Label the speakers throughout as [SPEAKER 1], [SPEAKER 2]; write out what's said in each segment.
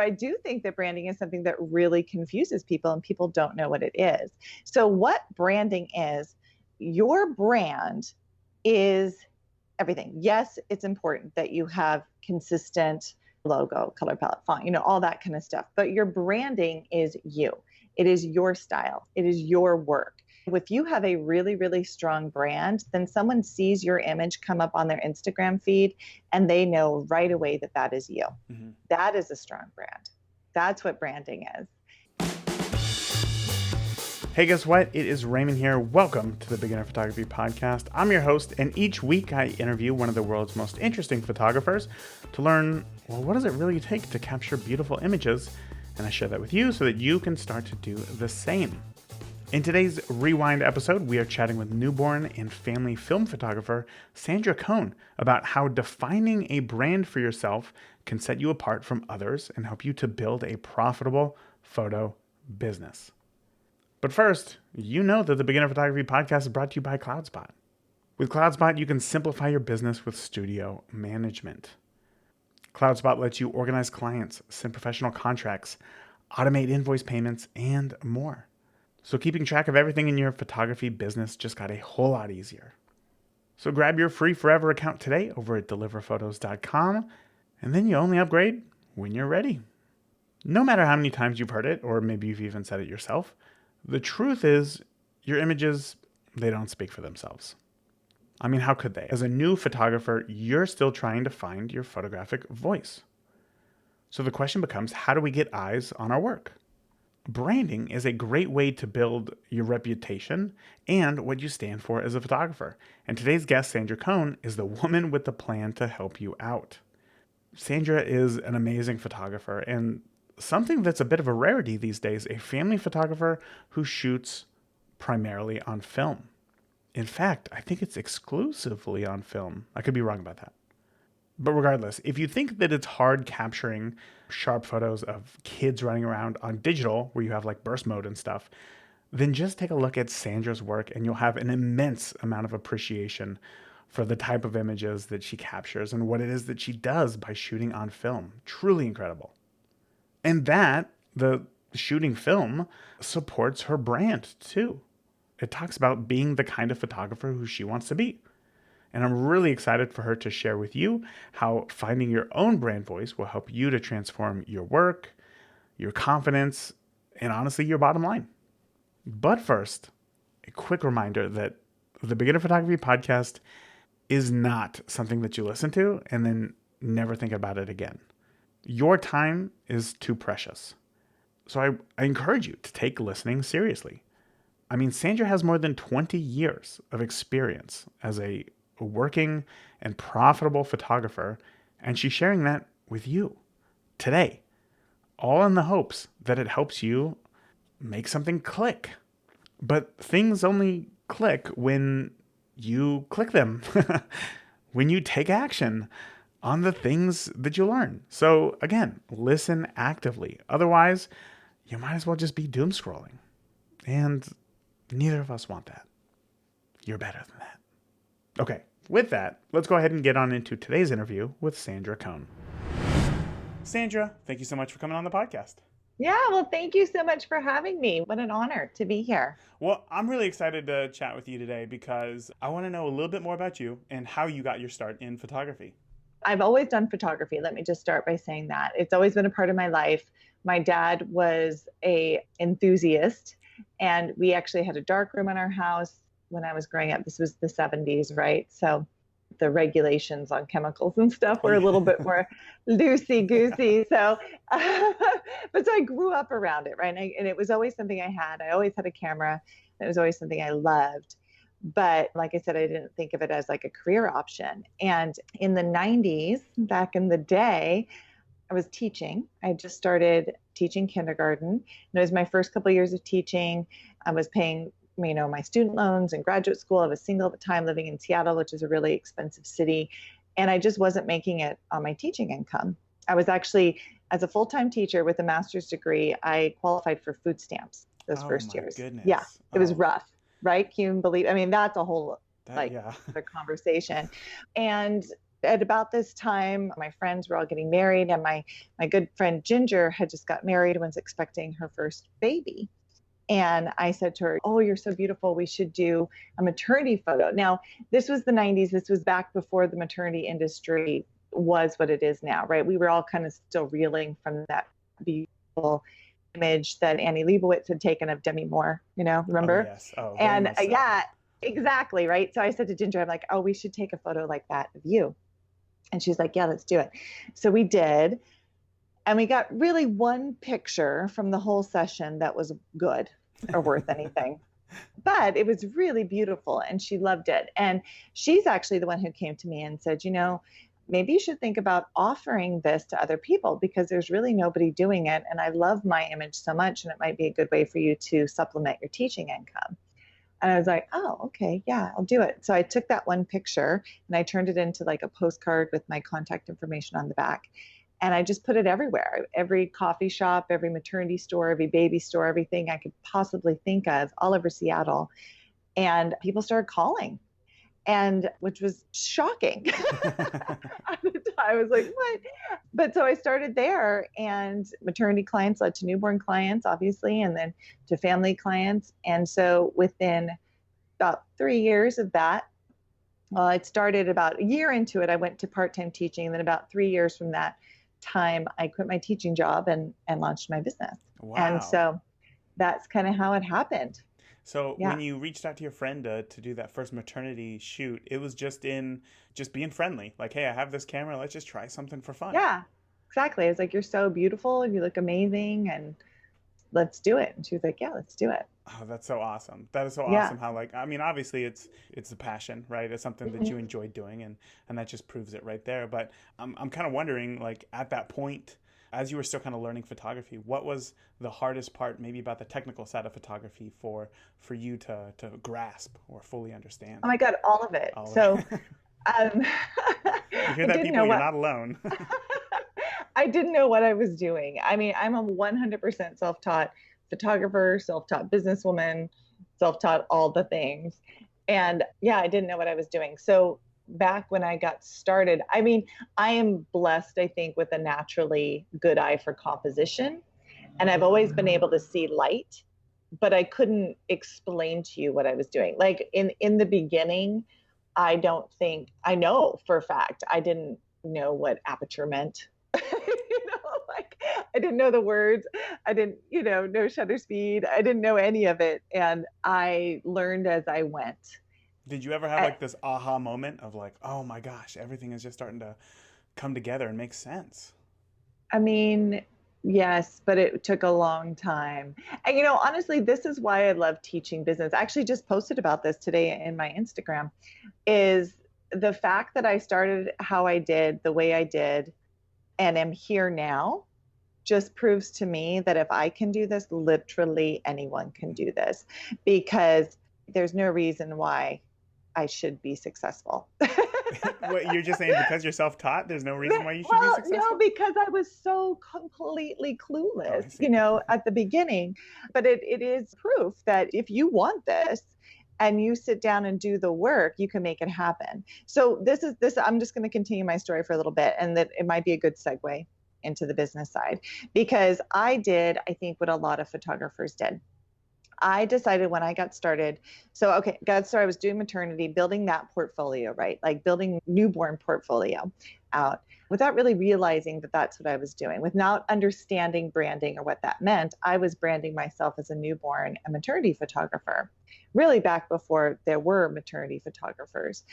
[SPEAKER 1] I do think that branding is something that really confuses people and people don't know what it is. So what branding is, your brand is everything. Yes, it's important that you have consistent logo, color palette, font, all that kind of stuff. But your branding is you. It is your style. It is your work. If you have a really, really strong brand, then someone sees your image come up on their Instagram feed and they know right away that that is you. Mm-hmm. That is a strong brand. That's what branding is.
[SPEAKER 2] Hey, guess what? It is Raymond here. Welcome to the Beginner Photography Podcast. I'm your host, and each week I interview one of the world's most interesting photographers to learn, well, what does it really take to capture beautiful images? And I share that with you so that you can start to do the same. In today's Rewind episode, we are chatting with newborn and family film photographer Sandra Coan about how defining a brand for yourself can set you apart from others and help you to build a profitable photo business. But first, you know that the Beginner Photography Podcast is brought to you by CloudSpot. With CloudSpot, you can simplify your business with studio management. CloudSpot lets you organize clients, send professional contracts, automate invoice payments, and more. So keeping track of everything in your photography business just got a whole lot easier. So grab your free forever account today over at deliverphotos.com, and then you only upgrade when you're ready. No matter how many times you've heard it, or maybe you've even said it yourself, the truth is, your images, they don't speak for themselves. I mean, how could they? As a new photographer, you're still trying to find your photographic voice. So the question becomes, how do we get eyes on our work? Branding is a great way to build your reputation and what you stand for as a photographer. And today's guest, Sandra Coan, is the woman with the plan to help you out. Sandra is an amazing photographer and something that's a bit of a rarity these days, a family photographer who shoots primarily on film. In fact, I think it's exclusively on film. I could be wrong about that. But regardless, if you think that it's hard capturing sharp photos of kids running around on digital, where you have like burst mode and stuff, then just take a look at Sandra's work and you'll have an immense amount of appreciation for the type of images that she captures and what it is that she does by shooting on film. Truly incredible. And that, the shooting film, supports her brand too. It talks about being the kind of photographer who she wants to be. And I'm really excited for her to share with you how finding your own brand voice will help you to transform your work, your confidence, and honestly, your bottom line. But first, a quick reminder that the Beginner Photography Podcast is not something that you listen to and then never think about it again. Your time is too precious. So I encourage you to take listening seriously. I mean, Sandra has more than 20 years of experience as a working and profitable photographer, and she's sharing that with you today, all in the hopes that it helps you make something click. But things only click when you click them, when you take action on the things that you learn. So again, listen actively. Otherwise, you might as well just be doom scrolling. And neither of us want that. You're better than that. Okay, with that, let's go ahead and get on into today's interview with Sandra Coan. Sandra, thank you so much for coming on the podcast.
[SPEAKER 1] Yeah, well, thank you so much for having me. What an honor to be here.
[SPEAKER 2] Well, I'm really excited to chat with you today because I want to know a little bit more about you and how you got your start in photography.
[SPEAKER 1] I've always done photography. Let me just start by saying that. It's always been a part of my life. My dad was an enthusiast, and we actually had a dark room in our house when I was growing up. This was the 70s, right? So the regulations on chemicals and stuff were a little bit more loosey-goosey. So, but so I grew up around it, right? And it was always something I had. I always had a camera. It was always something I loved. But like I said, I didn't think of it as like a career option. And in the 90s, back in the day, I was teaching. I just started teaching kindergarten. And it was my first couple of years of teaching. I was paying, my student loans in graduate school. I was single at the time, living in Seattle, which is a really expensive city. And I just wasn't making it on my teaching income. I was actually, as a full-time teacher with a master's degree, I qualified for food stamps those first years.
[SPEAKER 2] Goodness.
[SPEAKER 1] Yeah, it was rough. Right? Can you believe? I mean, that's a whole other conversation. And at about this time, my friends were all getting married, and my good friend Ginger had just got married and was expecting her first baby. And I said to her, "Oh, you're so beautiful. We should do a maternity photo." Now, this was the 90s. This was back before the maternity industry was what it is now, right? We were all kind of still reeling from that beautiful image that Annie Leibovitz had taken of Demi Moore, remember?
[SPEAKER 2] Oh, yes. Oh, very
[SPEAKER 1] And
[SPEAKER 2] much so.
[SPEAKER 1] yeah, exactly. Right. So I said to Ginger, I'm like, "Oh, we should take a photo like that of you." And she's like, "Yeah, let's do it." So we did. And we got really one picture from the whole session that was good or worth anything. But it was really beautiful and she loved it. And she's actually the one who came to me and said, maybe you should think about offering this to other people because there's really nobody doing it. And I love my image so much, and it might be a good way for you to supplement your teaching income. And I was like, "Oh, okay, yeah, I'll do it." So I took that one picture and I turned it into like a postcard with my contact information on the back. And I just put it everywhere, every coffee shop, every maternity store, every baby store, everything I could possibly think of all over Seattle. And people started calling, and which was shocking. At the time, I was like, "What?" But so I started there, and maternity clients led to newborn clients, obviously, and then to family clients. And so within about 3 years of that, well, it started about a year into it, I went to part-time teaching. And then about 3 years from that time, I quit my teaching job and launched my business. And
[SPEAKER 2] Wow.
[SPEAKER 1] so that's kind of how it happened.
[SPEAKER 2] So
[SPEAKER 1] Yeah.
[SPEAKER 2] when you reached out to your friend to do that first maternity shoot, it was just being friendly. Like, hey, I have this camera. Let's just try something for fun.
[SPEAKER 1] Yeah, exactly. It's like, "You're so beautiful and you look amazing and let's do it." And she was like, "Yeah, let's do it."
[SPEAKER 2] Oh, that's so awesome. That is so
[SPEAKER 1] Yeah.
[SPEAKER 2] awesome how I mean, obviously it's a passion, right? It's something that you
[SPEAKER 1] Mhm.
[SPEAKER 2] enjoy doing, and that just proves it right there. But I'm kind of wondering, like, at that point, as you were still kind of learning photography, what was the hardest part maybe about the technical side of photography for you to grasp or fully
[SPEAKER 1] Oh
[SPEAKER 2] understand?
[SPEAKER 1] my God, all of it.
[SPEAKER 2] All of
[SPEAKER 1] So
[SPEAKER 2] it.
[SPEAKER 1] um,
[SPEAKER 2] You hear
[SPEAKER 1] I
[SPEAKER 2] that,
[SPEAKER 1] didn't
[SPEAKER 2] people?
[SPEAKER 1] know
[SPEAKER 2] You're
[SPEAKER 1] what
[SPEAKER 2] not alone.
[SPEAKER 1] I didn't know what I was doing. I mean, I'm a 100% self-taught photographer, self-taught businesswoman, self-taught all the things. And yeah, I didn't know what I was doing. So back when I got started, I mean, I am blessed, I think, with a naturally good eye for composition. And I've always been able to see light, but I couldn't explain to you what I was doing. Like in the beginning, I don't think I know for a fact I didn't know what aperture meant. Like I didn't know the words. I didn't, know shutter speed. I didn't know any of it. And I learned as I went.
[SPEAKER 2] Did you ever have
[SPEAKER 1] I,
[SPEAKER 2] like this aha moment of like, oh my gosh, everything is just starting to come together and make sense?
[SPEAKER 1] I mean, yes, but it took a long time. And honestly, this is why I love teaching business. I actually just posted about this today in my Instagram, is the fact that I started how I did, the way I did, and am here now just proves to me that if I can do this, literally anyone can do this, because there's no reason why I should be successful.
[SPEAKER 2] What, you're just saying because you're self-taught, there's no reason why you should be
[SPEAKER 1] Well, no,
[SPEAKER 2] successful?
[SPEAKER 1] because I was so completely
[SPEAKER 2] Oh,
[SPEAKER 1] clueless,
[SPEAKER 2] I see.
[SPEAKER 1] at the beginning. But it is proof that if you want this and you sit down and do the work, you can make it happen. So this, I'm just going to continue my story for a little bit, and that it might be a good segue into the business side, because I did, I think, what a lot of photographers did. I decided when I got started. So, okay, got started. I was doing maternity, building that portfolio, right? Like building newborn portfolio out without really realizing that that's what I was doing, without understanding branding or what that meant. I was branding myself as a newborn and maternity photographer, really back before there were maternity photographers.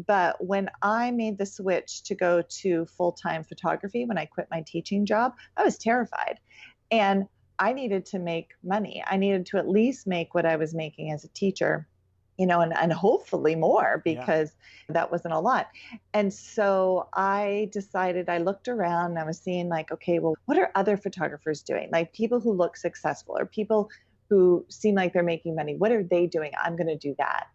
[SPEAKER 1] But when I made the switch to go to full-time photography, when I quit my teaching job, I was terrified. And I needed to make money. I needed to at least make what I was making as a teacher, and hopefully more,
[SPEAKER 2] Yeah.
[SPEAKER 1] because that wasn't a lot. And so I decided, I looked around and I was seeing like, okay, well, what are other photographers doing? Like people who look successful or people who seem like they're making money. What are they doing? I'm going to do that.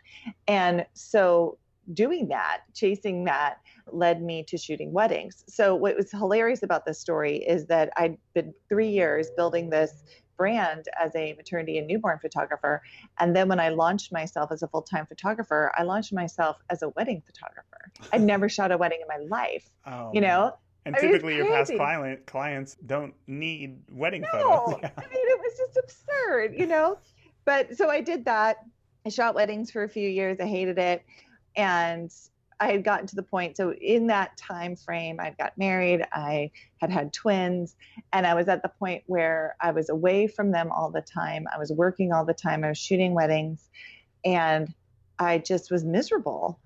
[SPEAKER 1] And so doing that, chasing that, led me to shooting weddings. So what was hilarious about this story is that I'd been 3 years building this brand as a maternity and newborn photographer. And then when I launched myself as a full-time photographer, I launched myself as a wedding photographer. I'd never shot a wedding in my life,
[SPEAKER 2] Oh,
[SPEAKER 1] you
[SPEAKER 2] man.
[SPEAKER 1] know?
[SPEAKER 2] And
[SPEAKER 1] I mean, it's
[SPEAKER 2] typically your past
[SPEAKER 1] crazy.
[SPEAKER 2] clients don't need wedding photos.
[SPEAKER 1] No,
[SPEAKER 2] Yeah.
[SPEAKER 1] I mean, it was just absurd. But so I did that. I shot weddings for a few years. I hated it. And I had gotten to the point. So in that time frame, I got married. I had twins. And I was at the point where I was away from them all the time. I was working all the time. I was shooting weddings. And I just was miserable.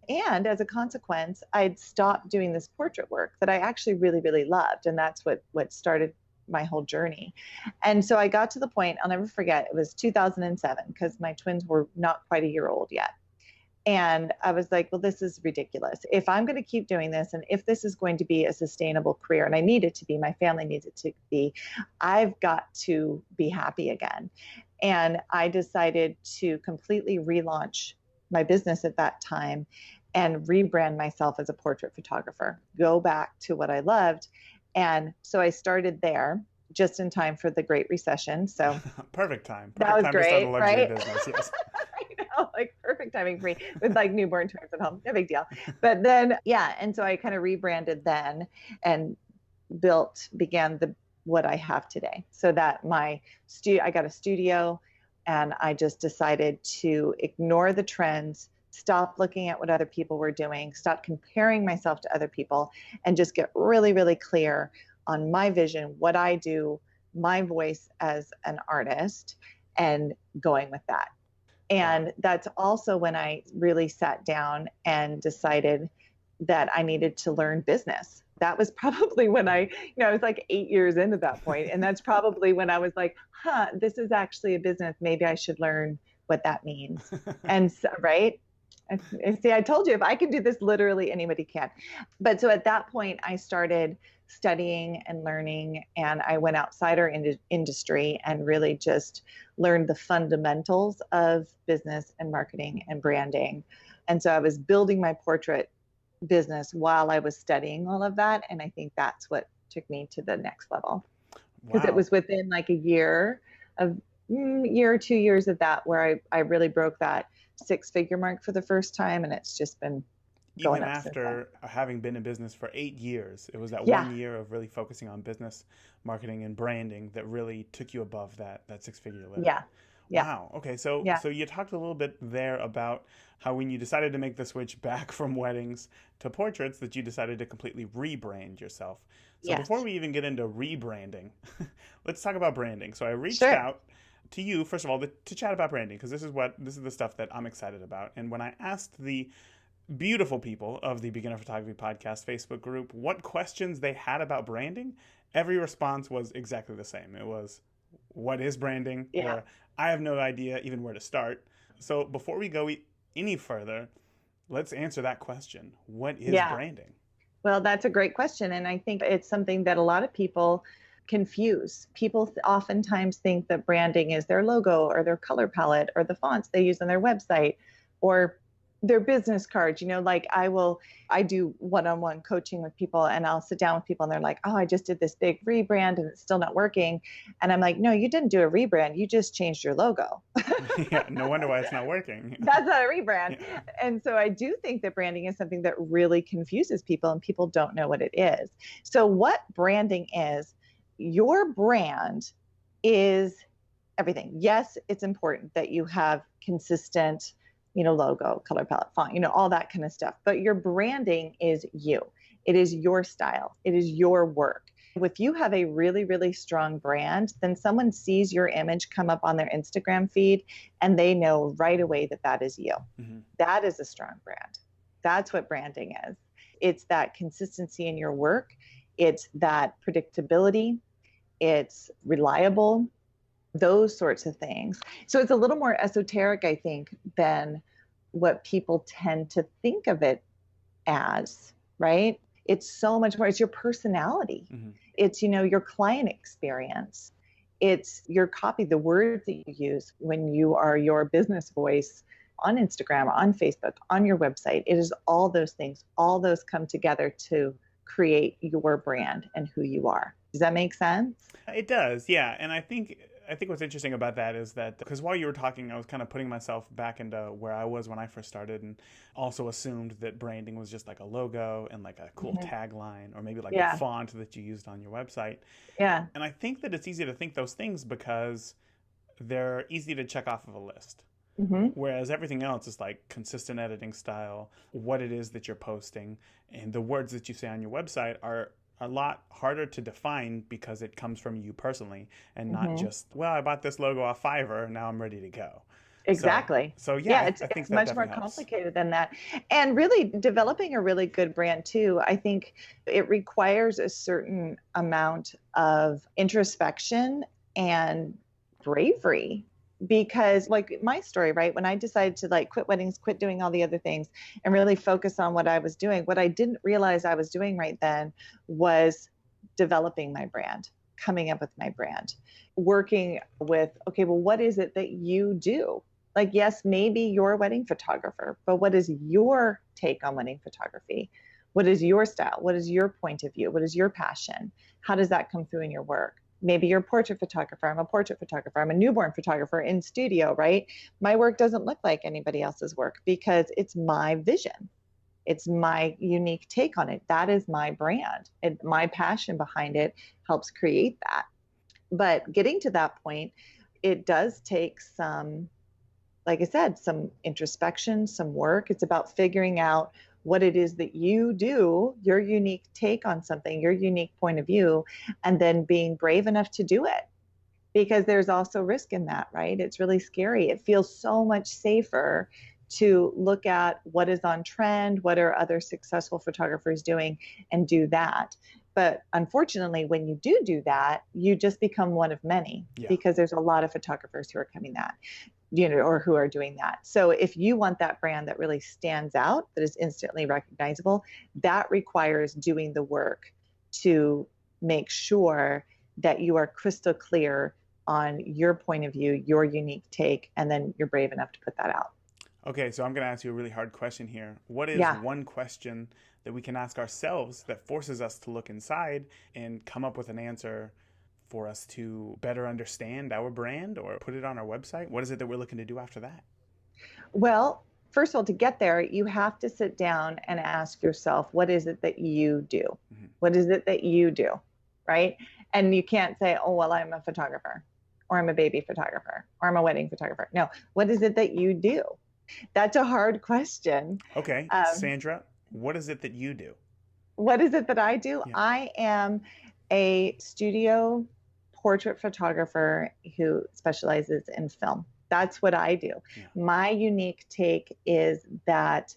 [SPEAKER 1] And as a consequence, I'd stopped doing this portrait work that I actually really, really loved. And that's what started my whole journey. And so I got to the point, I'll never forget, it was 2007 because my twins were not quite a year old yet. And I was like, well, this is ridiculous. If I'm going to keep doing this, and if this is going to be a sustainable career, and I need it to be, my family needs it to be, I've got to be happy again. And I decided to completely relaunch my business at that time and rebrand myself as a portrait photographer, go back to what I loved. And so I started there just in time for the Great Recession. So
[SPEAKER 2] Perfect time.
[SPEAKER 1] that was
[SPEAKER 2] Perfect time to start a
[SPEAKER 1] great,
[SPEAKER 2] luxury
[SPEAKER 1] right?
[SPEAKER 2] business. Yes.
[SPEAKER 1] I know, like perfect timing for me with like newborn twins at home. No big deal. But then, yeah. And so I kind of rebranded then and began what I have today. So that I got a studio and I just decided to ignore the trends, stop looking at what other people were doing, stop comparing myself to other people, and just get really, really clear on my vision, what I do, my voice as an artist, and going with that. And that's also when I really sat down and decided that I needed to learn business. That was probably when I was like 8 years into that point. And that's probably when I was like, this is actually a business. Maybe I should learn what that means. And so, right. And see, I told you, if I can do this, literally anybody can. But so at that point, I started studying and learning, and I went outside our industry and really just learned the fundamentals of business and marketing and branding. And so I was building my portrait business while I was studying all of that. And I think that's what took me to the next level. Because it
[SPEAKER 2] Wow.
[SPEAKER 1] was within like a year or 2 years of that where I really broke that 6-figure mark for the first time. And it's just been going
[SPEAKER 2] Even
[SPEAKER 1] up since then.
[SPEAKER 2] after having been in business for 8 years, it was that
[SPEAKER 1] Yeah.
[SPEAKER 2] 1 year of really focusing on business, marketing, and branding that really took you above that 6-figure limit.
[SPEAKER 1] Yeah. Yeah.
[SPEAKER 2] Wow. Okay. So
[SPEAKER 1] Yeah.
[SPEAKER 2] so you talked a little bit there about how when you decided to make the switch back from weddings to portraits, that you decided to completely rebrand yourself. So before
[SPEAKER 1] Yes.
[SPEAKER 2] we even get into rebranding, let's talk about branding. So I reached
[SPEAKER 1] Sure.
[SPEAKER 2] out to you first of all to chat about branding because this is the stuff that I'm excited about. And when I asked the beautiful people of the Beginner Photography Podcast Facebook group what questions they had about branding, every response was exactly the same. It was, what is branding?
[SPEAKER 1] Yeah.
[SPEAKER 2] Or I have no idea even where to start. So before we go any further, let's answer that question. What is
[SPEAKER 1] Yeah.
[SPEAKER 2] branding?
[SPEAKER 1] Well, that's a great question. And I think it's something that a lot of people confuse. People oftentimes think that branding is their logo or their color palette or the fonts they use on their website or their business cards. Like I do one-on-one coaching with people and I'll sit down with people and they're like, oh, I just did this big rebrand and it's still not working. And I'm like, no, you didn't do a rebrand. You just changed your logo.
[SPEAKER 2] Yeah, no wonder why it's not working.
[SPEAKER 1] That's not a rebrand.
[SPEAKER 2] Yeah.
[SPEAKER 1] And so I do think that branding is something that really confuses people and people don't know what it is. So what branding is, your brand is everything. Yes, it's important that you have consistent, logo, color palette, font, all that kind of stuff. But your branding is you. It is your style. It is your work. If you have a really, really strong brand, then someone sees your image come up on their Instagram feed and they know right away that that is you.
[SPEAKER 2] Mm-hmm.
[SPEAKER 1] That is a strong brand. That's what branding is. It's that consistency in your work. It's that predictability. It's reliable, those sorts of things. So it's a little more esoteric, I think, than what people tend to think of it as, right? It's so much more. It's your personality.
[SPEAKER 2] Mm-hmm.
[SPEAKER 1] It's, your client experience. It's your copy, the words that you use when you are your business voice on Instagram, on Facebook, on your website. It is all those things. All those come together to create your brand and who you are. Does that make sense?
[SPEAKER 2] It does, yeah. And I think I think what's interesting about that is that because while you were talking, I was kind of putting myself back into where I was when I first started, and also assumed that branding was just like a logo and like a cool tagline, or maybe like the
[SPEAKER 1] Yeah.
[SPEAKER 2] font that you used on your website.
[SPEAKER 1] Yeah.
[SPEAKER 2] And I think that it's easy to think those things because they're easy to check off of a list. Whereas everything else is like consistent editing style, what it is that you're posting, and the words that you say on your website are a lot harder to define because it comes from you personally and not just, well, I bought this logo off Fiverr, now I'm ready to go.
[SPEAKER 1] Exactly.
[SPEAKER 2] So
[SPEAKER 1] Yeah,
[SPEAKER 2] I think
[SPEAKER 1] it's
[SPEAKER 2] that
[SPEAKER 1] much more
[SPEAKER 2] definitely helps.
[SPEAKER 1] complicated than that. And really developing a really good brand too, I think it requires a certain amount of introspection and bravery. Because like my story, right? When I decided to like quit weddings, quit doing all the other things and really focus on what I was doing, what I didn't realize I was doing right then was developing my brand, coming up with my brand, working with, okay, well, what is it that you do? Like, yes, maybe you're a wedding photographer, but what is your take on wedding photography? What is your style? What is your point of view? What is your passion? How does that come through in your work? Maybe you're a portrait photographer. I'm a portrait photographer. I'm a newborn photographer in studio, right? My work doesn't look like anybody else's work because it's my vision. It's my unique take on it. That is my brand. And my passion behind it helps create that. But getting to that point, it does take some, like I said, some introspection, some work. It's about figuring out what it is that you do, your unique take on something, your unique point of view, and then being brave enough to do it. Because there's also risk in that, right? It's really scary. It feels so much safer to look at what is on trend, what are other successful photographers doing, and do that. But unfortunately, when you do that, you just become one of many because there's a lot of photographers who are coming that, or who are doing that. So if you want that brand that really stands out, that is instantly recognizable, that requires doing the work to make sure that you are crystal clear on your point of view, your unique take, and then you're brave enough to put that out.
[SPEAKER 2] Okay, so I'm going to ask you a really hard question here. What is one question that we can ask ourselves that forces us to look inside and come up with an answer for us to better understand our brand or put it on our website? What is it that we're looking to do after that?
[SPEAKER 1] Well, first of all, to get there, you have to sit down and ask yourself, what is it that you do? What is it that you do? Right? And you can't say, oh, well, I'm a photographer, or I'm a baby photographer, or I'm a wedding photographer. No, what is it that you do? That's a hard question.
[SPEAKER 2] Okay, Sandra, what is it that you do?
[SPEAKER 1] What is it that I do? Yeah. I am a studio portrait photographer who specializes in film. That's what I do. Yeah. My unique take is that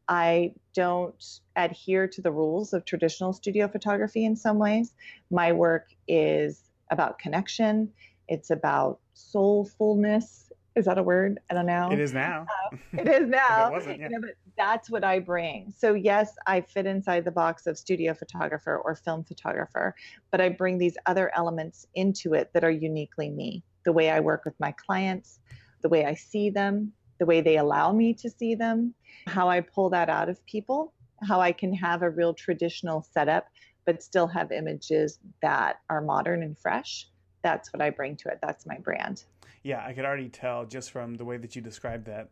[SPEAKER 1] I don't adhere to the rules of traditional studio photography in some ways. My work is about connection. It's about soulfulness. Is that a word? I don't know.
[SPEAKER 2] It is now.
[SPEAKER 1] It is now.
[SPEAKER 2] It wasn't, yeah.
[SPEAKER 1] But that's what I bring. So yes, I fit inside the box of studio photographer or film photographer, but I bring these other elements into it that are uniquely me. The way I work with my clients, the way I see them, the way they allow me to see them, how I pull that out of people, how I can have a real traditional setup, but still have images that are modern and fresh. That's what I bring to it. That's my brand.
[SPEAKER 2] Yeah, I could already tell just from the way that you described that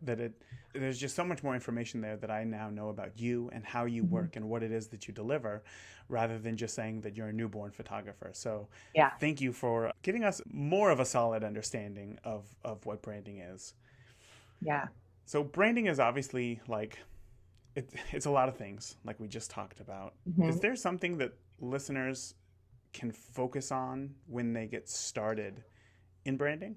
[SPEAKER 2] there's just so much more information there that I now know about you and how you work and what it is that you deliver, rather than just saying that you're a newborn photographer. So thank you for giving us more of a solid understanding of what branding is.
[SPEAKER 1] Yeah.
[SPEAKER 2] So branding is obviously like, it's a lot of things like we just talked about. Is there something that listeners can focus on when they get started in branding?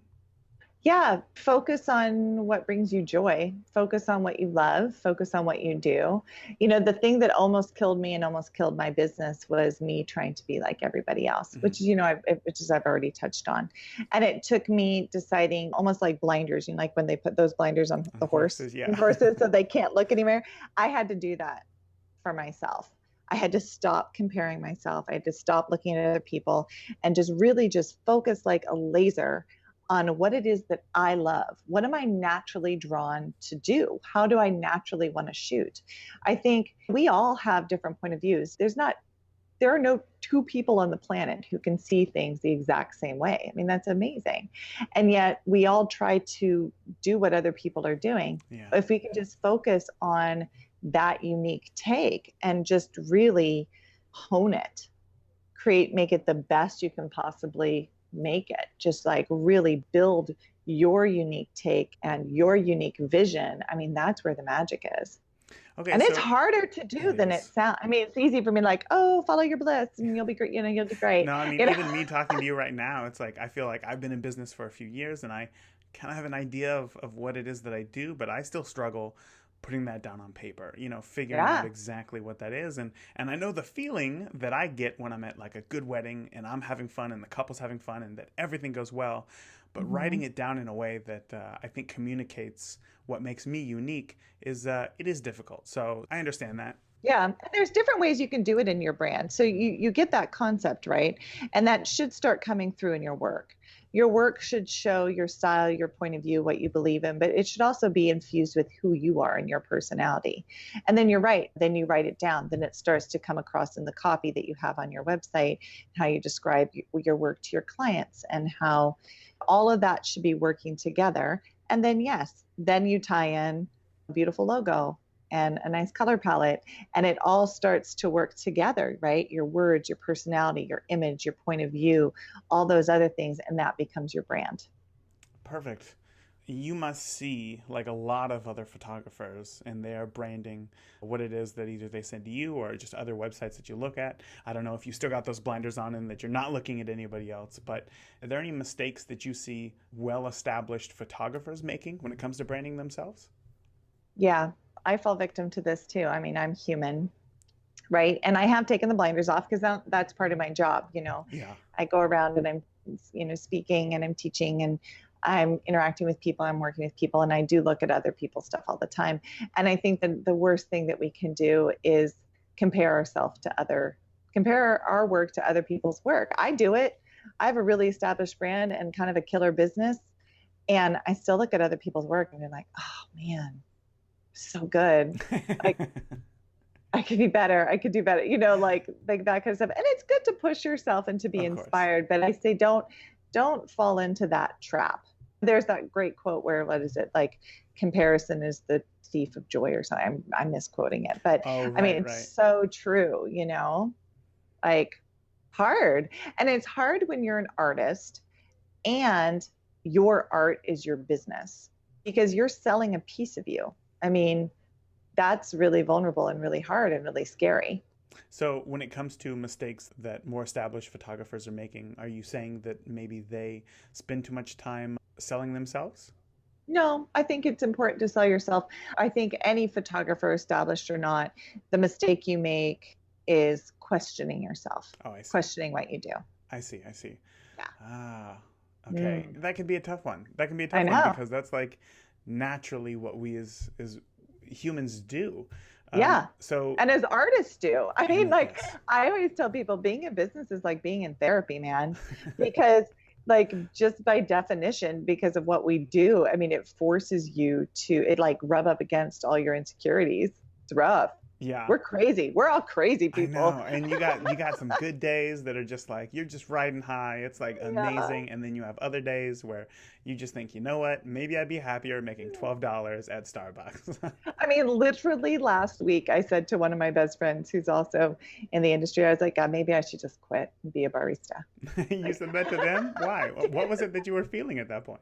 [SPEAKER 1] Yeah, focus on what brings you joy. Focus on what you love. Focus on what you do. You know, the thing that almost killed me and almost killed my business was me trying to be like everybody else, which I've already touched on. And it took me deciding, almost like blinders, like when they put those blinders on the horses so they can't look anywhere. I had to do that for myself. I had to stop comparing myself. I had to stop looking at other people and just really just focus like a laser on what it is that I love. What am I naturally drawn to do? How do I naturally want to shoot? I think we all have different point of views. There's not there are no two people on the planet who can see things the exact same way. I mean, that's amazing. And yet we all try to do what other people are doing.
[SPEAKER 2] Yeah.
[SPEAKER 1] But if we can just focus on that unique take and just really hone it, make it the best you can possibly make it, just like really build your unique take and your unique vision. I mean, that's where the magic is.
[SPEAKER 2] Okay,
[SPEAKER 1] and
[SPEAKER 2] so
[SPEAKER 1] it's harder to do than it sounds. I mean, it's easy for me, like, oh, follow your bliss and you'll be great. You'll do great.
[SPEAKER 2] No, I mean, even me talking to you right now, it's like I feel like I've been in business for a few years and I kind of have an idea of what it is that I do, but I still struggle putting that down on paper, figuring out exactly what that is. And I know the feeling that I get when I'm at like a good wedding and I'm having fun and the couple's having fun and that everything goes well, but writing it down in a way that I think communicates what makes me unique is it is difficult. So I understand that.
[SPEAKER 1] Yeah. And there's different ways you can do it in your brand. So you get that concept, right? And that should start coming through in your work. Your work should show your style, your point of view, what you believe in, but it should also be infused with who you are and your personality. And then you're right. Then you write it down. Then it starts to come across in the copy that you have on your website, how you describe your work to your clients and how all of that should be working together. And then, yes, then you tie in a beautiful logo and a nice color palette, and it all starts to work together, right? Your words, your personality, your image, your point of view, all those other things, and that becomes your brand.
[SPEAKER 2] Perfect. You must see like a lot of other photographers and they're branding what it is that either they send to you or just other websites that you look at. I don't know if you still got those blinders on and that you're not looking at anybody else, but are there any mistakes that you see well-established photographers making when it comes to branding themselves?
[SPEAKER 1] Yeah, I fall victim to this too. I mean, I'm human, right? And I have taken the blinders off because that's part of my job.
[SPEAKER 2] Yeah.
[SPEAKER 1] I go around and I'm, speaking and I'm teaching and I'm interacting with people, I'm working with people, and I do look at other people's stuff all the time. And I think that the worst thing that we can do is compare our work to other people's work. I do it. I have a really established brand and kind of a killer business. And I still look at other people's work and I'm like, oh man, so good. Like I could be better. I could do better, like that kind of stuff. And it's good to push yourself and to be inspired. But I say, don't fall into that trap. There's that great quote where, what is it? Like comparison is the thief of joy or something. I'm misquoting it, but I mean, it's so true, like hard. And it's hard when you're an artist and your art is your business because you're selling a piece of you. I mean, that's really vulnerable and really hard and really scary.
[SPEAKER 2] So when it comes to mistakes that more established photographers are making, are you saying that maybe they spend too much time selling themselves?
[SPEAKER 1] No, I think it's important to sell yourself. I think any photographer, established or not, the mistake you make is questioning yourself.
[SPEAKER 2] Oh, I see.
[SPEAKER 1] Questioning what you do.
[SPEAKER 2] I see.
[SPEAKER 1] Yeah.
[SPEAKER 2] Ah, okay. That can be a tough one. That can be a tough one because that's like naturally what we as humans do.
[SPEAKER 1] Yeah.
[SPEAKER 2] So,
[SPEAKER 1] and as artists do. I mean, like, I always tell people being in business is like being in therapy, man, because like just by definition, because of what we do, I mean, it forces you to like rub up against all your insecurities. It's rough.
[SPEAKER 2] Yeah.
[SPEAKER 1] We're crazy. We're all crazy people.
[SPEAKER 2] I know. And you got some good days that are just like, you're just riding high. It's like amazing. And then you have other days where you just think, you know what, maybe I'd be happier making $12 at Starbucks.
[SPEAKER 1] I mean, literally last week, I said to one of my best friends who's also in the industry, I was like, God, maybe I should just quit and be a barista.
[SPEAKER 2] You said that to them? Why? What was it that you were feeling at that point?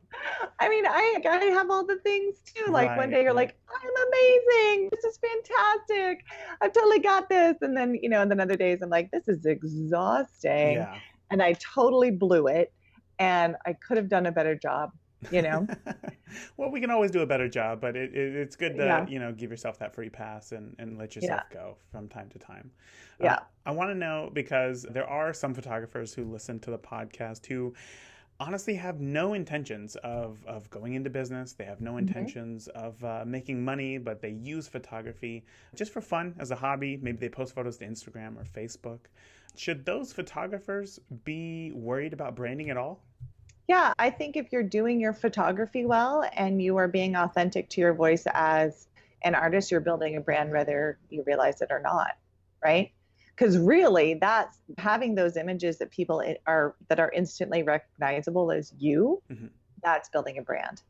[SPEAKER 1] I mean, I have all the things too. Like one day you're like, I'm amazing. This is fantastic. I've totally got this. And then, and then other days I'm like, this is exhausting.
[SPEAKER 2] Yeah.
[SPEAKER 1] And I totally blew it. And I could have done a better job,
[SPEAKER 2] Well, we can always do a better job, but it's good to, give yourself that free pass and let yourself go from time to time.
[SPEAKER 1] Yeah.
[SPEAKER 2] I want to know, because there are some photographers who listen to the podcast who honestly have no intentions of going into business. They have no intentions of making money, but they use photography just for fun as a hobby. Maybe they post photos to Instagram or Facebook. Should those photographers be worried about branding at all?
[SPEAKER 1] Yeah, I think if you're doing your photography well and you are being authentic to your voice as an artist, you're building a brand whether you realize it or not, right? Because really, that's having those images that people are that are instantly recognizable as you.
[SPEAKER 2] Mm-hmm.
[SPEAKER 1] That's building a brand.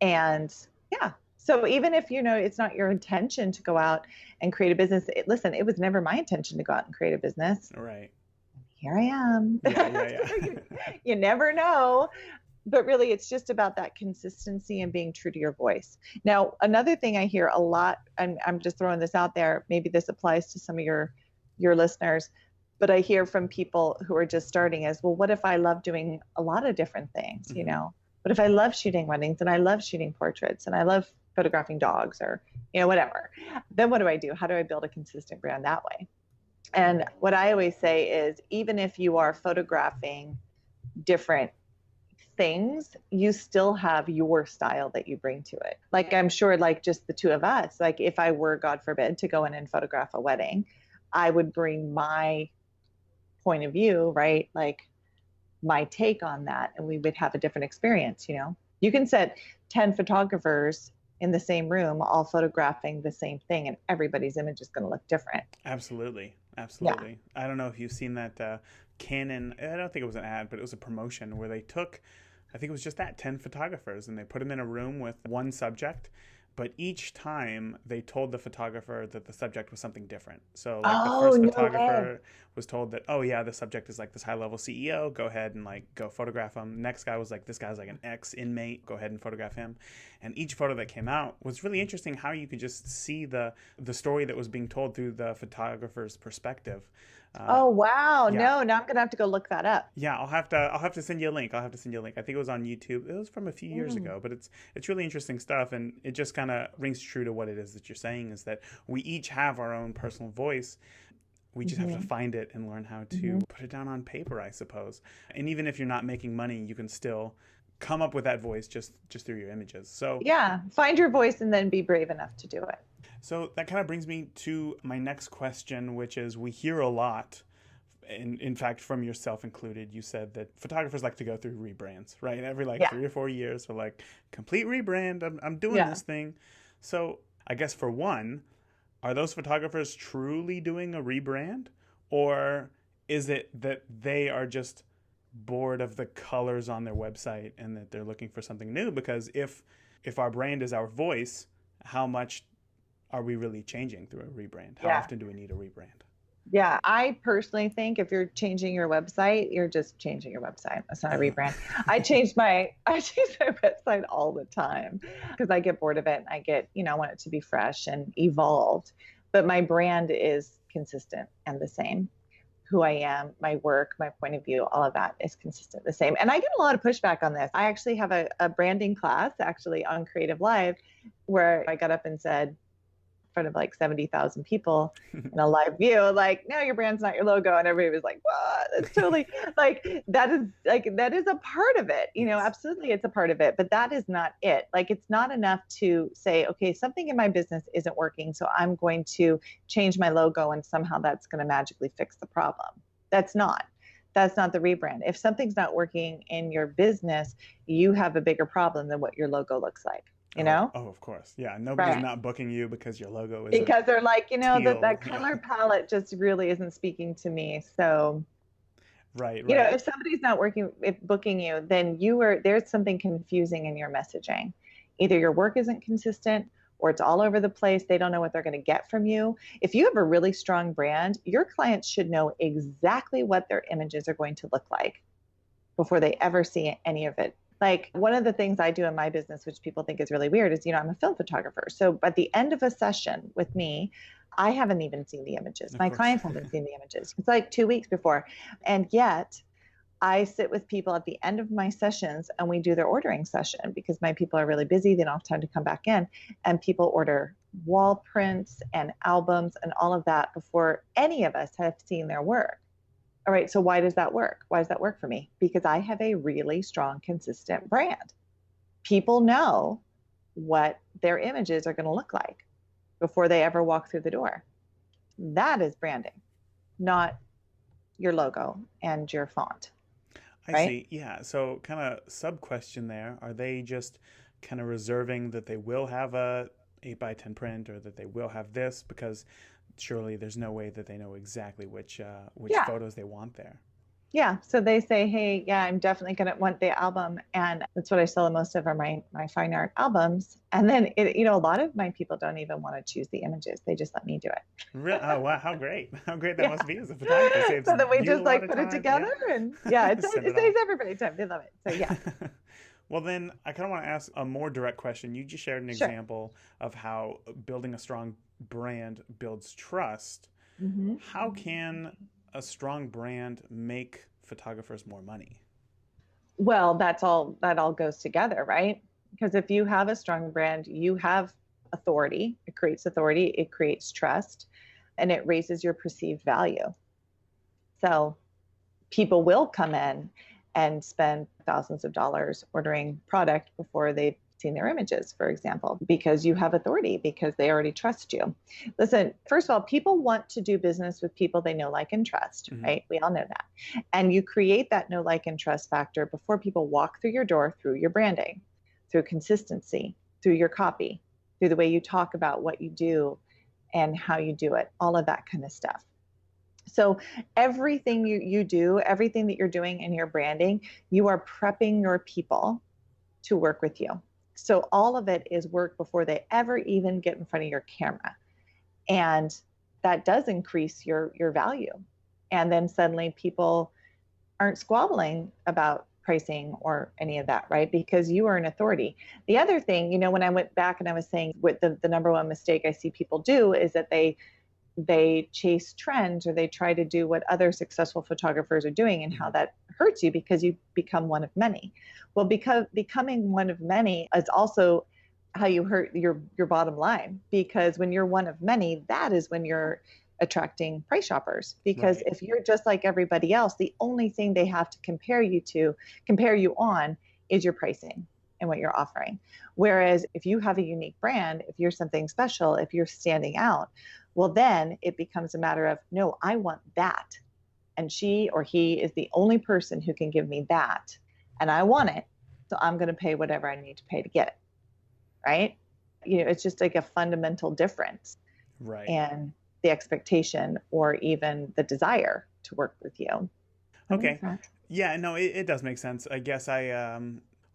[SPEAKER 1] And yeah, so even if it's not your intention to go out and create a business, listen, it was never my intention to go out and create a business.
[SPEAKER 2] Right.
[SPEAKER 1] Here I am.
[SPEAKER 2] Yeah.
[SPEAKER 1] You never know. But really, it's just about that consistency and being true to your voice. Now, another thing I hear a lot, and I'm just throwing this out there, maybe this applies to some of your listeners, but I hear from people who are just starting as, well, what if I love doing a lot of different things,
[SPEAKER 2] Mm-hmm.
[SPEAKER 1] What if I love shooting weddings and I love shooting portraits and I love photographing dogs or, whatever? Then what do I do? How do I build a consistent brand that way? And what I always say is, even if you are photographing different things, you still have your style that you bring to it. Like, I'm sure, like, just the two of us, like, if I were, God forbid, to go in and photograph a wedding, I would bring my point of view, right? Like, my take on that, and we would have a different experience. You can set 10 photographers in the same room all photographing the same thing, and everybody's image is going to look different.
[SPEAKER 2] Absolutely.
[SPEAKER 1] Yeah.
[SPEAKER 2] I don't know if you've seen that Canon, I don't think it was an ad, but it was a promotion where they took, I think it was just 10 photographers, and they put them in a room with one subject, but each time they told the photographer that the subject was something different. So like the first photographer was told that, oh yeah, the subject is like this high level CEO, go ahead and like go photograph him. Next guy was like, this guy's like an ex-inmate, go ahead and photograph him. And each photo that came out was really interesting, how you could just see the story that was being told through the photographer's perspective.
[SPEAKER 1] Oh wow.
[SPEAKER 2] Yeah.
[SPEAKER 1] No, now I'm gonna have to go look that up.
[SPEAKER 2] Yeah, I'll have to send you a link. I think it was on YouTube. It was from a few years ago, but it's really interesting stuff, and it just kind of rings true to what it is that you're saying, is that we each have our own personal voice. We just have to find it and learn how to put it down on paper, I suppose. And even if you're not making money, you can still come up with that voice just through your images. So
[SPEAKER 1] yeah, find your voice and then be brave enough to do it.
[SPEAKER 2] So that kind of brings me to my next question, which is, we hear a lot, in fact, from yourself included, you said that photographers like to go through rebrands, right? Every 3 or 4 years, we're like, complete rebrand, I'm doing this thing. So I guess for one, are those photographers truly doing a rebrand? Or is it that they are just bored of the colors on their website and that they're looking for something new? Because if our brand is our voice, how much are we really changing through a rebrand? How often do we need a rebrand?
[SPEAKER 1] Yeah, I personally think if you're changing your website, you're just changing your website. That's not a rebrand. I change my website all the time because I get bored of it, and I get, I want it to be fresh and evolved. But my brand is consistent and the same. Who I am, my work, my point of view, all of that is consistent, the same. And I get a lot of pushback on this. I actually have a branding class actually on Creative Live where I got up and said, in front of like 70,000 people in a live view, like, no, your brand's not your logo. And everybody was like, what? That's totally that is a part of it. Absolutely, it's a part of it, but that is not it. Like, it's not enough to say, okay, something in my business isn't working, so I'm going to change my logo and somehow that's going to magically fix the problem. That's not the rebrand. If something's not working in your business, you have a bigger problem than what your logo looks like.
[SPEAKER 2] Oh, of course. Yeah. Nobody's not booking you because your logo is
[SPEAKER 1] because they're like, that color palette just really isn't speaking to me. So,
[SPEAKER 2] right.
[SPEAKER 1] If somebody's not booking you, then there's something confusing in your messaging. Either your work isn't consistent or it's all over the place. They don't know what they're going to get from you. If you have a really strong brand, your clients should know exactly what their images are going to look like before they ever see any of it. Like, one of the things I do in my business, which people think is really weird, is, I'm a film photographer. So at the end of a session with me, I haven't even seen the images. My clients haven't seen the images. It's like 2 weeks before. And yet I sit with people at the end of my sessions and we do their ordering session because my people are really busy. They don't have time to come back in. And people order wall prints and albums and all of that before any of us have seen their work. All right, so why does that work? Why does that work for me? Because I have a really strong, consistent brand. People know what their images are going to look like before they ever walk through the door. That is branding, not your logo and your font.
[SPEAKER 2] I see. Yeah. So kind of sub question there. Are they just kind of reserving that they will have a 8x10 print or that they will have this? Because surely there's no way that they know exactly which
[SPEAKER 1] Yeah.
[SPEAKER 2] photos they want there.
[SPEAKER 1] Yeah. So they say, hey, yeah, I'm definitely going to want the album. And that's what I sell most of are my fine art albums. And then, a lot of my people don't even want to choose the images. They just let me do it.
[SPEAKER 2] Really? Oh, wow. How great. How great that
[SPEAKER 1] Yeah.
[SPEAKER 2] must be as a photographer. Saves
[SPEAKER 1] So then we
[SPEAKER 2] you a
[SPEAKER 1] just
[SPEAKER 2] lot of
[SPEAKER 1] put it
[SPEAKER 2] time.
[SPEAKER 1] together
[SPEAKER 2] Yeah.
[SPEAKER 1] and yeah, it
[SPEAKER 2] Send it
[SPEAKER 1] saves
[SPEAKER 2] off.
[SPEAKER 1] everybody time. They love it. So yeah.
[SPEAKER 2] Well, then I kind of want to ask a more direct question. You just shared an
[SPEAKER 1] Sure.
[SPEAKER 2] example of how building a strong brand builds trust.
[SPEAKER 1] Mm-hmm.
[SPEAKER 2] How can a strong brand make photographers more money?
[SPEAKER 1] Well, that all goes together, right? Because if you have a strong brand, you have authority. It creates trust, and it raises your perceived value. So people will come in and spend thousands of dollars ordering product before they've seen their images, for example, because you have authority, because they already trust you. Listen, first of all, people want to do business with people they know, like, and trust,
[SPEAKER 2] Mm-hmm.
[SPEAKER 1] right? We all know that. And you create that know, like, and trust factor before people walk through your door, through your branding, through consistency, through your copy, through the way you talk about what you do and how you do it, all of that kind of stuff. So everything you do, everything that you're doing in your branding, you are prepping your people to work with you. So all of it is work before they ever even get in front of your camera. And that does increase your value. And then suddenly people aren't squabbling about pricing or any of that, right? Because you are an authority. The other thing, when I went back and I was saying what the number one mistake I see people do is that they chase trends, or they try to do what other successful photographers are doing, and how that hurts you because you become one of many. Well, because becoming one of many is also how you hurt your bottom line, because when you're one of many, that is when you're attracting price shoppers. Because
[SPEAKER 2] Right.
[SPEAKER 1] if you're just like everybody else, the only thing they have to compare you on is your pricing and what you're offering. Whereas if you have a unique brand, if you're something special, if you're standing out, well, then it becomes a matter of, no, I want that. And she or he is the only person who can give me that. And I want it. So I'm going to pay whatever I need to pay to get it. Right? It's just like a fundamental difference.
[SPEAKER 2] Right.
[SPEAKER 1] And the expectation or even the desire to work with you.
[SPEAKER 2] Okay. Yeah, no, it does make sense. I guess I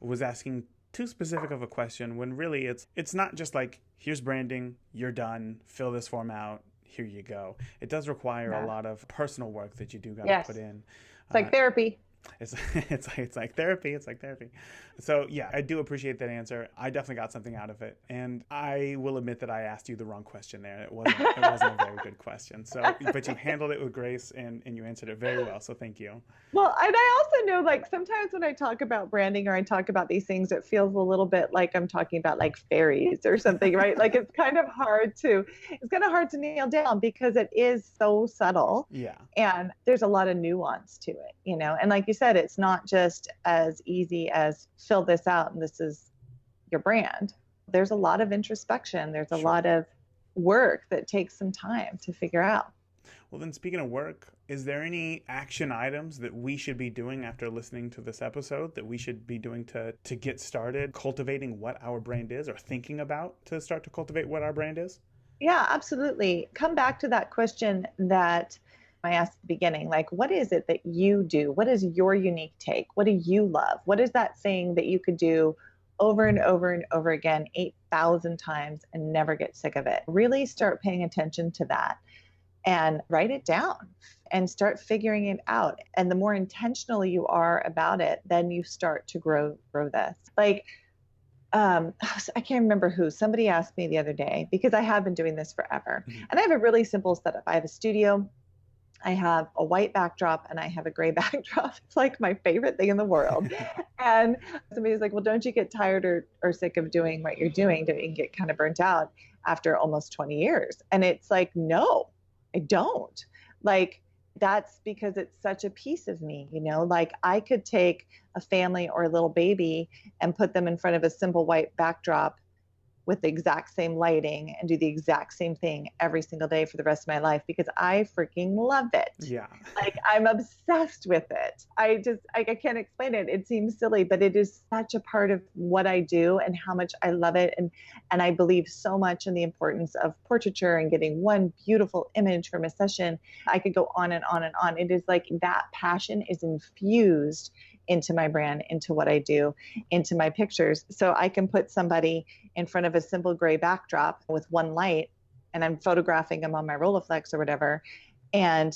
[SPEAKER 2] was asking too specific of a question when really it's not just like, here's branding, you're done, fill this form out, here you go. It does require a lot of personal work that you do got to put in.
[SPEAKER 1] It's like therapy.
[SPEAKER 2] It's like therapy. It's like therapy. So yeah, I do appreciate that answer. I definitely got something out of it, and I will admit that I asked you the wrong question there. It wasn't a very good question. So, but you handled it with grace, and you answered it very well. So thank you.
[SPEAKER 1] Well, and I also know, like, sometimes when I talk about branding or I talk about these things, it feels a little bit like I'm talking about like fairies or something, right? Like it's kind of hard to nail down because it is so subtle.
[SPEAKER 2] Yeah.
[SPEAKER 1] And there's a lot of nuance to it, And like you said, it's not just as easy as fill this out and this is your brand. There's a lot of introspection. There's a lot of work that takes some time to figure out.
[SPEAKER 2] Well, then, speaking of work, is there any action items that we should be doing after listening to this episode that we should be doing to get started cultivating what our brand is, or thinking about to start to cultivate what our brand is?
[SPEAKER 1] Yeah, absolutely. Come back to that question that I asked at the beginning, like, what is it that you do? What is your unique take? What do you love? What is that thing that you could do over and over and over again, 8,000 times and never get sick of it? Really start paying attention to that and write it down and start figuring it out. And the more intentional you are about it, then you start to grow this. Like, I can't remember who, somebody asked me the other day, because I have been doing this forever.
[SPEAKER 2] Mm-hmm.
[SPEAKER 1] And I have a really simple setup. I have a studio, I have a white backdrop, and I have a gray backdrop. It's like my favorite thing in the world. And somebody's like, well, don't you get tired or sick of doing what you're doing? Don't you get kind of burnt out after almost 20 years? And it's like, no, I don't. Like, that's because it's such a piece of me, like I could take a family or a little baby and put them in front of a simple white backdrop with the exact same lighting and do the exact same thing every single day for the rest of my life because I freaking love it.
[SPEAKER 2] Yeah.
[SPEAKER 1] Like I'm obsessed with it. I can't explain it. It seems silly, but it is such a part of what I do and how much I love it. And I believe so much in the importance of portraiture and getting one beautiful image from a session. I could go on and on and on. It is like that passion is infused into my brand, into what I do, into my pictures. So I can put somebody in front of a simple gray backdrop with one light and I'm photographing them on my Rolleiflex or whatever. And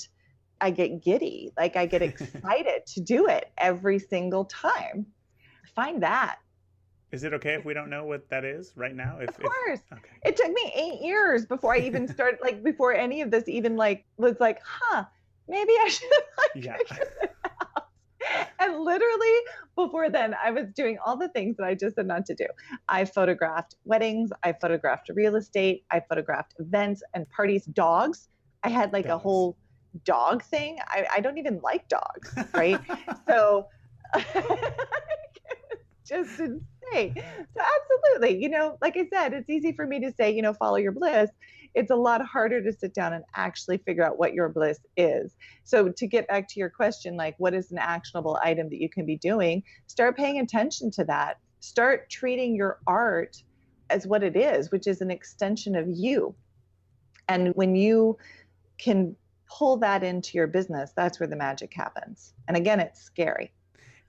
[SPEAKER 1] I get giddy. Like I get excited to do it every single time. Find that.
[SPEAKER 2] Is it okay if we don't know what that is right now?
[SPEAKER 1] Of course.
[SPEAKER 2] Okay.
[SPEAKER 1] It took me 8 years before I even started, like before any of this even like was like, maybe I should figured it out. And literally before then, I was doing all the things that I just said not to do. I photographed weddings. I photographed real estate. I photographed events and parties, dogs. I had like a whole dog thing. I don't even like dogs, right? So just insane. So absolutely, like I said, it's easy for me to say, follow your bliss. It's a lot harder to sit down and actually figure out what your bliss is. So to get back to your question, like what is an actionable item that you can be doing? Start paying attention to that. Start treating your art as what it is, which is an extension of you. And when you can pull that into your business, that's where the magic happens. And again, it's scary.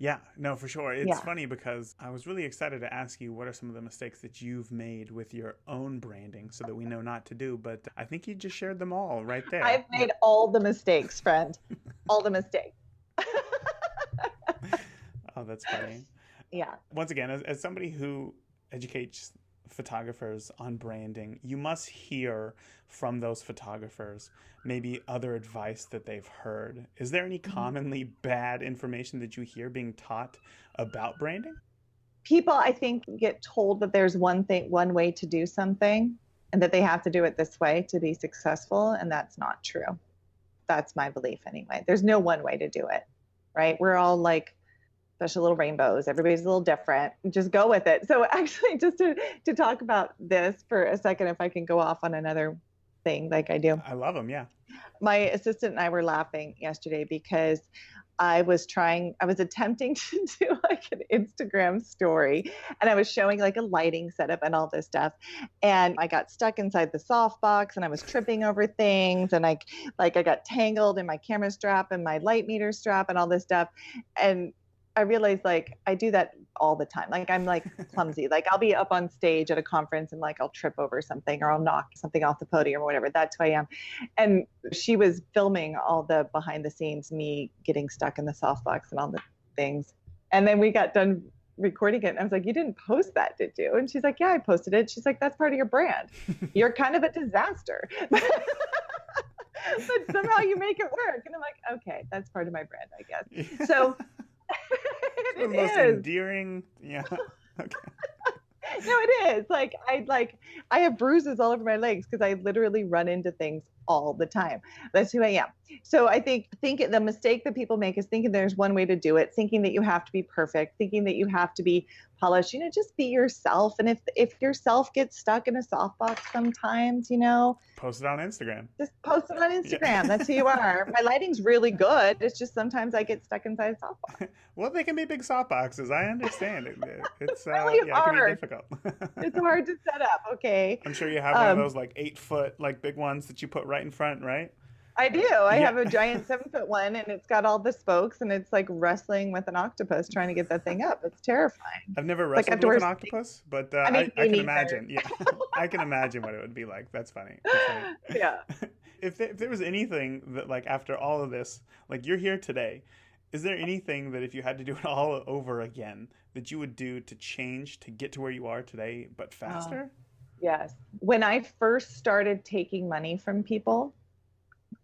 [SPEAKER 2] Yeah, no, for sure. It's funny because I was really excited to ask you what are some of the mistakes that you've made with your own branding so that we know not to do, but I think you just shared them all right there.
[SPEAKER 1] I've made all the mistakes, friend. All the mistakes.
[SPEAKER 2] Oh, that's funny.
[SPEAKER 1] Yeah.
[SPEAKER 2] Once again, as somebody who educates photographers on branding, you must hear from those photographers maybe other advice that they've heard. Is there any commonly bad information that you hear being taught about branding? People,
[SPEAKER 1] I think, get told that there's one way to do something and that they have to do it this way to be successful, and that's not true. That's my belief anyway. There's no one way to do it, right? We're all like special little rainbows. Everybody's a little different. Just go with it. So actually, just to talk about this for a second, if I can go off on another thing like I do.
[SPEAKER 2] I love them, yeah.
[SPEAKER 1] My assistant and I were laughing yesterday because I was attempting to do like an Instagram story and I was showing like a lighting setup and all this stuff. And I got stuck inside the softbox and I was tripping over things. And I got tangled in my camera strap and my light meter strap and all this stuff. And I realized like I do that all the time. Like I'm like clumsy. Like I'll be up on stage at a conference and like I'll trip over something or I'll knock something off the podium or whatever. That's who I am. And she was filming all the behind the scenes, me getting stuck in the softbox and all the things. And then we got done recording it. And I was like, you didn't post that, did you? And she's like, yeah, I posted it. She's like, that's part of your brand. You're kind of a disaster. But somehow you make it work. And I'm like, okay, that's part of my brand, I guess. So
[SPEAKER 2] the most endearing. Yeah. Okay.
[SPEAKER 1] No, it is. Like I have bruises all over my legs because I literally run into things all the time. That's who I am. So I think the mistake that people make is thinking there's one way to do it, thinking that you have to be perfect, thinking that you have to be polished. Just be yourself. And if yourself gets stuck in a softbox sometimes,
[SPEAKER 2] post it on Instagram.
[SPEAKER 1] Just post it on Instagram. Yeah. That's who you are. My lighting's really good. It's just sometimes I get stuck inside a softbox.
[SPEAKER 2] Well, they can be big softboxes. I understand it. It's
[SPEAKER 1] really hard.
[SPEAKER 2] It can be difficult.
[SPEAKER 1] It's hard to set up. Okay.
[SPEAKER 2] I'm sure you have one of those like 8-foot like big ones that you put right in front, right?
[SPEAKER 1] I do. I have a giant 7-foot one and it's got all the spokes and it's like wrestling with an octopus trying to get that thing up. It's terrifying.
[SPEAKER 2] I've never wrestled with an octopus, but I can imagine. Yeah, I can imagine what it would be like. That's funny.
[SPEAKER 1] Yeah.
[SPEAKER 2] If there was anything that like after all of this, like you're here today, is there anything that if you had to do it all over again that you would do to change to get to where you are today, but faster?
[SPEAKER 1] Yes. When I first started taking money from people,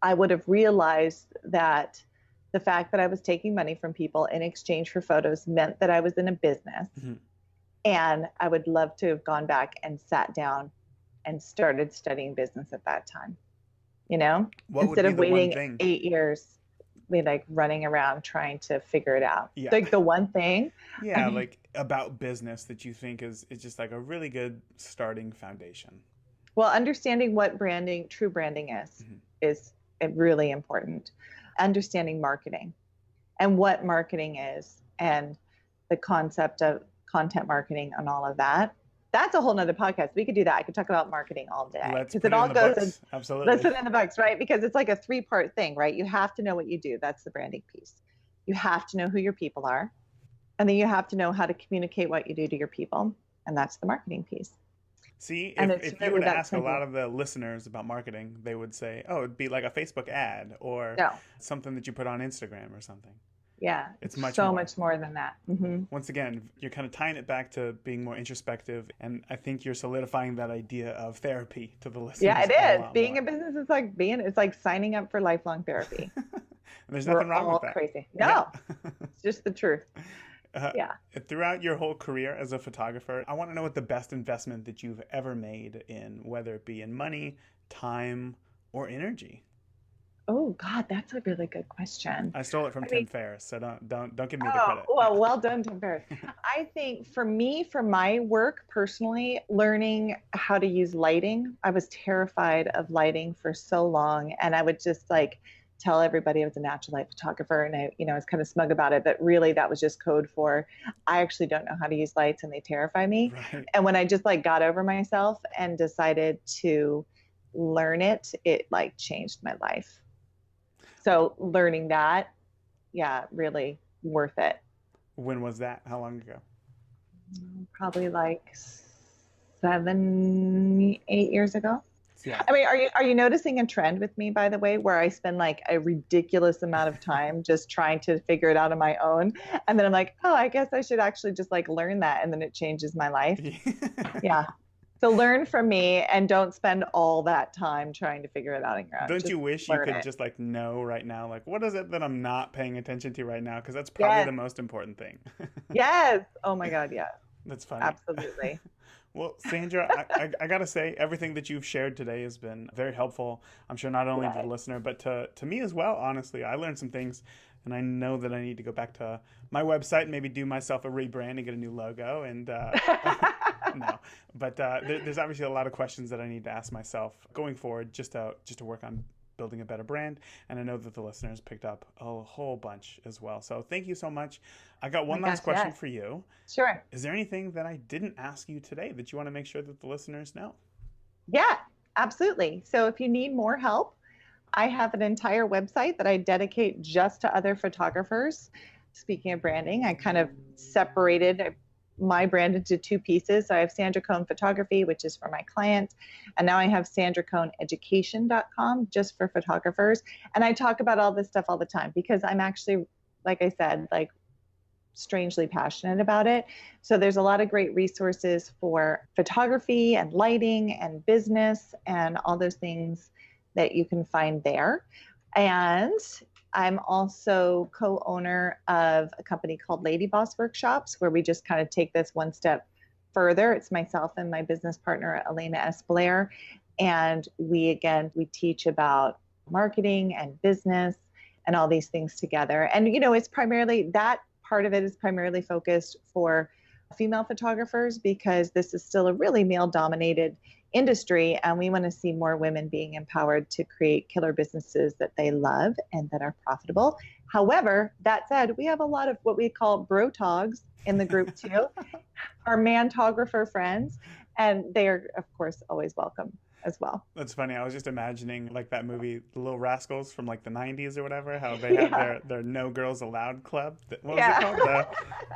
[SPEAKER 1] I would have realized that the fact that I was taking money from people in exchange for photos meant that I was in a business. Mm-hmm. And I would love to have gone back and sat down and started studying business at that time,
[SPEAKER 2] What
[SPEAKER 1] instead of waiting 8 years. be like running around trying to figure it out.
[SPEAKER 2] Yeah.
[SPEAKER 1] Like the one thing, I
[SPEAKER 2] Yeah,
[SPEAKER 1] mean,
[SPEAKER 2] like about business that you think is just like a really good starting foundation.
[SPEAKER 1] well, understanding what true branding
[SPEAKER 2] Mhm.
[SPEAKER 1] is really important. Understanding marketing and what marketing is and the concept of content marketing and all of that. That's a whole nother podcast. We could do that. I could talk about marketing all day
[SPEAKER 2] Let's
[SPEAKER 1] because
[SPEAKER 2] put
[SPEAKER 1] it
[SPEAKER 2] it in
[SPEAKER 1] all
[SPEAKER 2] the
[SPEAKER 1] goes in.
[SPEAKER 2] books.
[SPEAKER 1] Let's
[SPEAKER 2] Absolutely.
[SPEAKER 1] put it in the books, right? Because it's like a 3-part thing, right? You have to know what you do. That's the branding piece. You have to know who your people are. And then you have to know how to communicate what you do to your people. And that's the marketing piece.
[SPEAKER 2] See,
[SPEAKER 1] And it's
[SPEAKER 2] if you were
[SPEAKER 1] really
[SPEAKER 2] to
[SPEAKER 1] that
[SPEAKER 2] ask a lot
[SPEAKER 1] simple.
[SPEAKER 2] of the listeners about marketing, they would say, "Oh, it'd be like a Facebook ad or
[SPEAKER 1] No.
[SPEAKER 2] something that you put on Instagram or something."
[SPEAKER 1] Yeah.
[SPEAKER 2] It's
[SPEAKER 1] It's
[SPEAKER 2] much
[SPEAKER 1] so
[SPEAKER 2] more.
[SPEAKER 1] much more than that. Mm-hmm.
[SPEAKER 2] Once again, you're kind of tying it back to being more introspective, and I think you're solidifying that idea of therapy to the
[SPEAKER 1] Yeah,
[SPEAKER 2] listeners
[SPEAKER 1] it
[SPEAKER 2] a
[SPEAKER 1] is.
[SPEAKER 2] lot
[SPEAKER 1] Being
[SPEAKER 2] more.
[SPEAKER 1] a business is like it's like signing up for lifelong therapy.
[SPEAKER 2] And there's
[SPEAKER 1] We're
[SPEAKER 2] nothing wrong
[SPEAKER 1] all
[SPEAKER 2] with that.
[SPEAKER 1] crazy.
[SPEAKER 2] Yeah.
[SPEAKER 1] No, it's just the truth.
[SPEAKER 2] uh,
[SPEAKER 1] Yeah.
[SPEAKER 2] Throughout your whole career as a photographer, I want to know what the best investment that you've ever made in, whether it be in money, time, or energy.
[SPEAKER 1] Oh God, that's a really good question.
[SPEAKER 2] I stole it from
[SPEAKER 1] I mean,
[SPEAKER 2] Tim Ferriss, so don't give me the
[SPEAKER 1] oh,
[SPEAKER 2] credit. Yeah.
[SPEAKER 1] well done, Tim Ferriss. I think for me, for my work personally, learning how to use lighting, I was terrified of lighting for so long. And I would just like tell everybody I was a natural light photographer and I was kind of smug about it, but really that was just code for I actually don't know how to use lights and they terrify me.
[SPEAKER 2] Right.
[SPEAKER 1] And when I just like got over myself and decided to learn it, it like changed my life. So learning that, yeah, really worth it.
[SPEAKER 2] When was that? How long ago?
[SPEAKER 1] Probably like 7, 8 years ago.
[SPEAKER 2] Yeah.
[SPEAKER 1] I mean, are you noticing a trend with me, by the way, where I spend like a ridiculous amount of time just trying to figure it out on my own, and then I'm like, oh, I guess I should actually just like learn that, and then it changes my life. Yeah. So learn from me and don't spend all that time trying to figure it out on your own.
[SPEAKER 2] Don't
[SPEAKER 1] Just
[SPEAKER 2] you wish you
[SPEAKER 1] learn
[SPEAKER 2] could
[SPEAKER 1] it.
[SPEAKER 2] just like know right now, like what is it that I'm not paying attention to right now? Because that's probably the
[SPEAKER 1] Yes.
[SPEAKER 2] most important thing.
[SPEAKER 1] Yes. Oh my God. Yes.
[SPEAKER 2] That's funny.
[SPEAKER 1] Absolutely.
[SPEAKER 2] Well, Sandra, I got to say, everything that you've shared today has been very helpful. I'm sure not only to the
[SPEAKER 1] Right.
[SPEAKER 2] listener, but to me as well, honestly. I learned some things, and I know that I need to go back to my website and maybe do myself a rebrand and get a new logo. And no, but there's obviously a lot of questions that I need to ask myself going forward just to work on building a better brand. And I know that the listeners picked up a whole bunch as well. So thank you so much. I got
[SPEAKER 1] Oh my
[SPEAKER 2] one last
[SPEAKER 1] gosh.
[SPEAKER 2] question
[SPEAKER 1] Yes.
[SPEAKER 2] for you.
[SPEAKER 1] Sure.
[SPEAKER 2] Is there anything that I didn't ask you today that you want to make sure that the listeners know?
[SPEAKER 1] Yeah, absolutely. So if you need more help, I have an entire website that I dedicate just to other photographers. Speaking of branding, I kind of separated my brand into 2 pieces. So I have Sandra Coan Photography, which is for my clients. And now I have sandracoaneducation.com just for photographers. And I talk about all this stuff all the time because I'm actually, like I said, like strangely passionate about it. So there's a lot of great resources for photography and lighting and business and all those things that you can find there. And I'm also co-owner of a company called Lady Boss Workshops, where we just kind of take this one step further. It's myself and my business partner, Elena S. Blair. And we teach about marketing and business and all these things together. And, it's primarily that part of it is primarily focused for female photographers because this is still a really male dominated industry. And we want to see more women being empowered to create killer businesses that they love and that are profitable. However, that said, we have a lot of what we call brotogs in the group too, our mantographer friends, and they are, of course, always welcome as well.
[SPEAKER 2] That's funny. I was just imagining like that movie, The Little Rascals from like the '90s or whatever. How they had
[SPEAKER 1] Yeah.
[SPEAKER 2] their No Girls Allowed club. What was it
[SPEAKER 1] Yeah.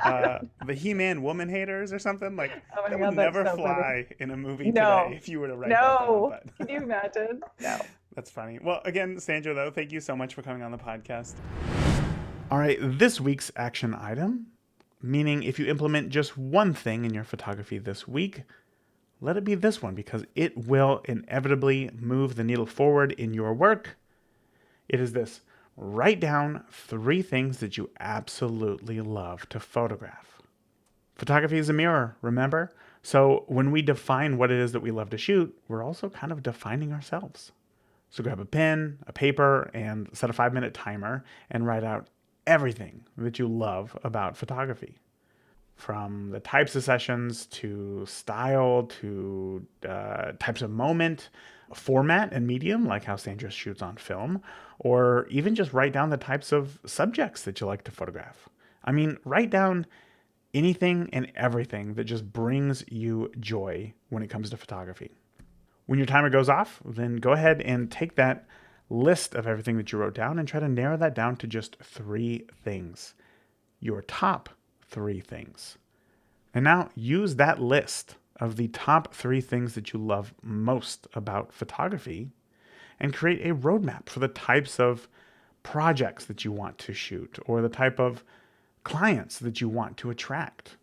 [SPEAKER 2] called? The He-Man Woman Haters or something. Like
[SPEAKER 1] Oh my
[SPEAKER 2] that would
[SPEAKER 1] God, that's
[SPEAKER 2] never
[SPEAKER 1] so funny.
[SPEAKER 2] fly in a movie today
[SPEAKER 1] No,
[SPEAKER 2] if you were to write that down.
[SPEAKER 1] no.
[SPEAKER 2] But
[SPEAKER 1] Can you imagine? No.
[SPEAKER 2] that's funny. Well, again, Sandra, though, thank you so much for coming on the podcast. All right, this week's action item, meaning if you implement just one thing in your photography this week, let it be this one because it will inevitably move the needle forward in your work. It is this: write down 3 things that you absolutely love to photograph. Photography is a mirror, remember? So when we define what it is that we love to shoot, we're also kind of defining ourselves. So grab a pen, a paper, and set a 5-minute timer and write out everything that you love about photography. From the types of sessions to style to types of moment, format and medium, like how Sandra shoots on film, or even just write down the types of subjects that you like to photograph. I mean, write down anything and everything that just brings you joy when it comes to photography. When your timer goes off, then go ahead and take that list of everything that you wrote down and try to narrow that down to just 3 things. Your top 3 things. And now use that list of the top 3 things that you love most about photography and create a roadmap for the types of projects that you want to shoot or the type of clients that you want to attract.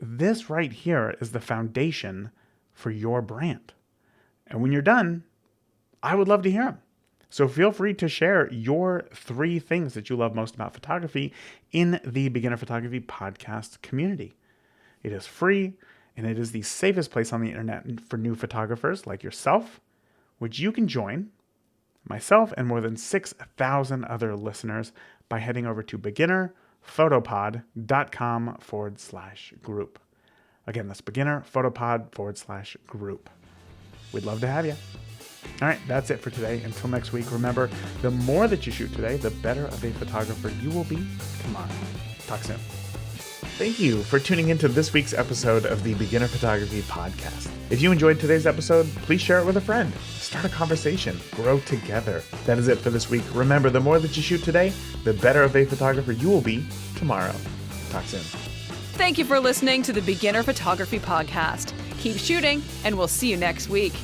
[SPEAKER 2] This right here is the foundation for your brand. And when you're done, I would love to hear them. So feel free to share your 3 things that you love most about photography in the Beginner Photography Podcast community. It is free, and it is the safest place on the internet for new photographers like yourself, which you can join, myself and more than 6,000 other listeners, by heading over to beginnerphotopod.com/group. Again, that's beginnerphotopod.com/group. We'd love to have you. All right, that's it for today. Until next week, remember, the more that you shoot today, the better of a photographer you will be tomorrow. Talk soon. Thank you for tuning into this week's episode of the Beginner Photography Podcast. If you enjoyed today's episode, please share it with a friend. Start a conversation. Grow together. That is it for this week. Remember, the more that you shoot today, the better of a photographer you will be tomorrow. Talk soon.
[SPEAKER 3] Thank you for listening to the Beginner Photography Podcast. Keep shooting, and we'll see you next week.